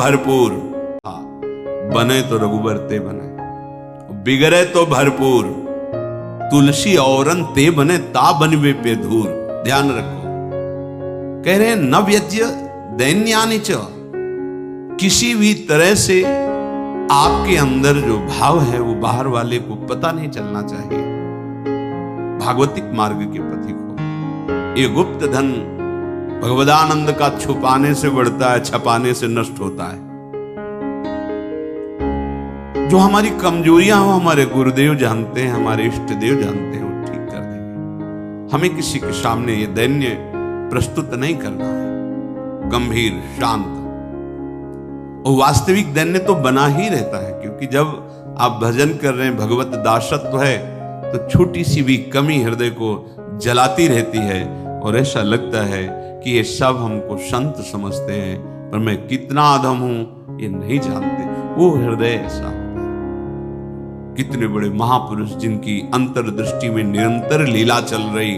भरपूर, हाँ, बने तो रघुबर ते बने, बिगड़े तो भरपूर, तुलसी औरन ते बने ता बनवे पे धूर। ध्यान रखो, कह रहे हैं न व्यज्य दैन्यानि च, किसी भी तरह से आपके अंदर जो भाव है वो बाहर वाले को पता नहीं चलना चाहिए। भागवतिक मार्ग के पथिक हो। ये गुप्त धन भगवदानंद का छुपाने से बढ़ता है, छपाने से नष्ट होता है। जो हमारी कमजोरियां हो हमारे गुरुदेव जानते हैं, हमारे इष्ट देव जानते हैं, वो ठीक कर देंगे। हमें किसी के सामने ये दैन्य प्रस्तुत नहीं करना है, गंभीर शांत। और वास्तविक दैन्य तो बना ही रहता है, क्योंकि जब आप भजन कर रहे हैं, भगवत दासत्व है, तो छोटी सी भी कमी हृदय को जलाती रहती है और ऐसा लगता है कि ये सब हमको संत समझते हैं, पर मैं कितना अधम हूं ये नहीं जानते। वो हृदय ऐसा होता है। कितने बड़े महापुरुष जिनकी अंतर्दृष्टि में निरंतर लीला चल रही,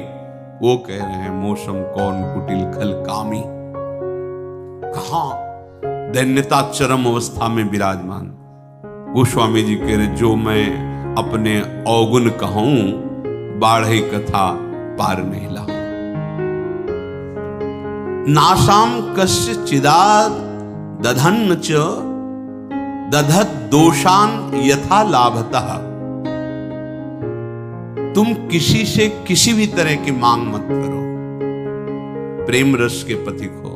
वो कह रहे हैं मौसम कौन कुटिल खल कामी। कहां दैन्यता चरम अवस्था में विराजमान। गोस्वामी जी कह रहे जो मैं अपने अवगुण कहूं, बाढ़े कथा पार नहीं लाऊं। नाशाम कस्य चिदाद दधन्न च दधत दोषान यथा लाभतः। तुम किसी से किसी भी तरह की मांग मत करो, प्रेम रस के पथिक हो।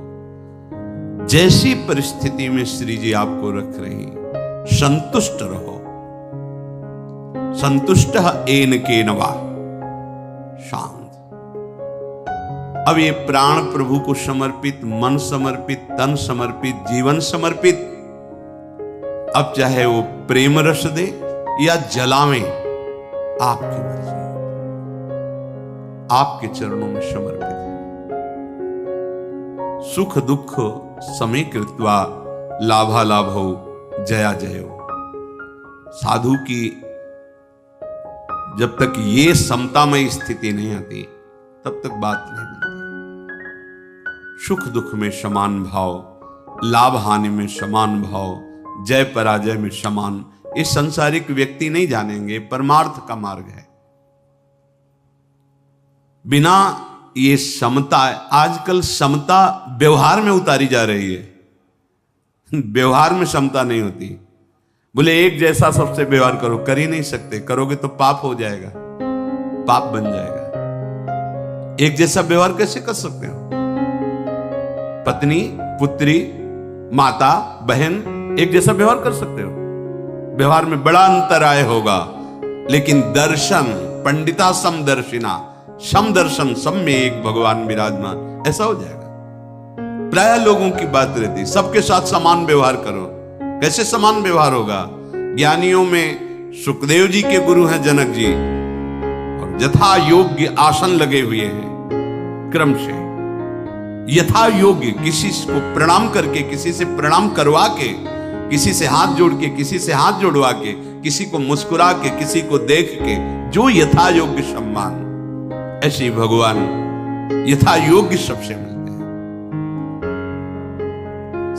जैसी परिस्थिति में श्री जी आपको रख रही, संतुष्ट रहो। संतुष्ट एन के नवा, शांत। अब ये प्राण प्रभु को समर्पित, मन समर्पित, तन समर्पित, जीवन समर्पित। अब चाहे वो प्रेम रस दे या जलावे, आपकी मर्जी, आपके चरणों में समर्पित है। सुख दुख समीकृत्वा लाभा लाभो जया जयो। साधु की जब तक ये समतामय स्थिति नहीं आती, तब तक बात नहीं बनती। सुख दुख में समान भाव, लाभ हानि में समान भाव, जय पराजय में समान, ये संसारिक व्यक्ति नहीं जानेंगे। परमार्थ का मार्ग है। बिना ये समता, आजकल समता व्यवहार में उतारी जा रही है। व्यवहार में समता नहीं होती। बोले एक जैसा सबसे व्यवहार करो, कर ही नहीं सकते। करोगे तो पाप हो जाएगा, पाप बन जाएगा। एक जैसा व्यवहार कैसे कर सकते हो? पत्नी, पुत्री, माता, बहन एक जैसा व्यवहार कर सकते हो? व्यवहार में बड़ा अंतर आय होगा, लेकिन दर्शन, पंडिता समदर्शिना, समदर्शन, सब में एक भगवान विराजमान, ऐसा हो जाएगा। प्राय लोगों की बात रहती, सबके साथ समान व्यवहार करो। कैसे समान व्यवहार होगा? ज्ञानियों में सुखदेव जी के गुरु हैं जनक जी, और यथा योग्य आसन लगे हुए हैं क्रम से। यथा योग्य, किसी को प्रणाम करके, किसी से प्रणाम करवा के, किसी से हाथ जोड़ के, किसी से हाथ जोड़वा के, किसी को मुस्कुरा के, किसी को देख के, जो यथा योग्य सम्मान, ऐसे भगवान यथा योग्य सबसे मिलते हैं।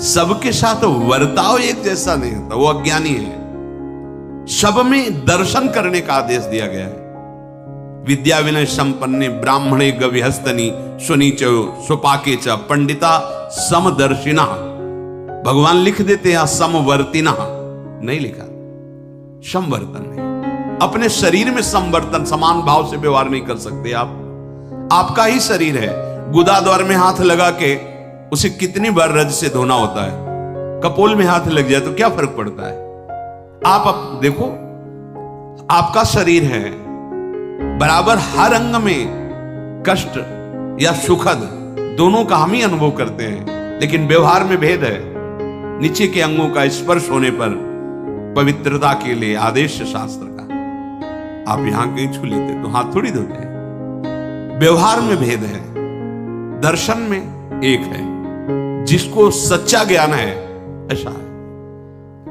सबके साथ वर्ताव एक जैसा नहीं होता, वो अज्ञानी है। सब में दर्शन करने का आदेश दिया गया है। विद्या विनय संपन्ने ब्राह्मणे गविहस्तनी सुनीचो सुपाके च पंडिता समदर्शिना। भगवान लिख देते हैं समवर्तिना, नहीं लिखा। समवर्तन नहीं, अपने शरीर में समवर्तन, समान भाव से व्यवहार नहीं कर सकते आप। आपका ही शरीर है, गुदा द्वार में हाथ लगा के उसे कितनी बार रज से धोना होता है। कपोल में हाथ लग जाए तो क्या फर्क पड़ता है? आप देखो, आपका शरीर है, बराबर हर अंग में कष्ट या सुखद दोनों का हम ही अनुभव करते हैं, लेकिन व्यवहार में भेद है। नीचे के अंगों का स्पर्श होने पर पवित्रता के लिए आदेश शास्त्र का, आप यहां कहीं छू लेते तो हाथ थोड़ी धोते हैं। व्यवहार में भेद है, दर्शन में एक है। जिसको सच्चा ज्ञान है ऐसा है,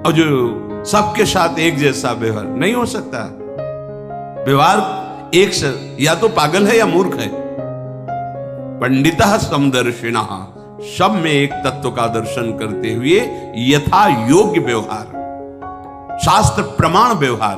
और जो सबके साथ एक जैसा व्यवहार नहीं हो सकता। व्यवहार एक से, या तो पागल है या मूर्ख है। पंडिता समदर्शिना, सब में एक तत्व का दर्शन करते हुए यथा योग्य व्यवहार, शास्त्र प्रमाण व्यवहार,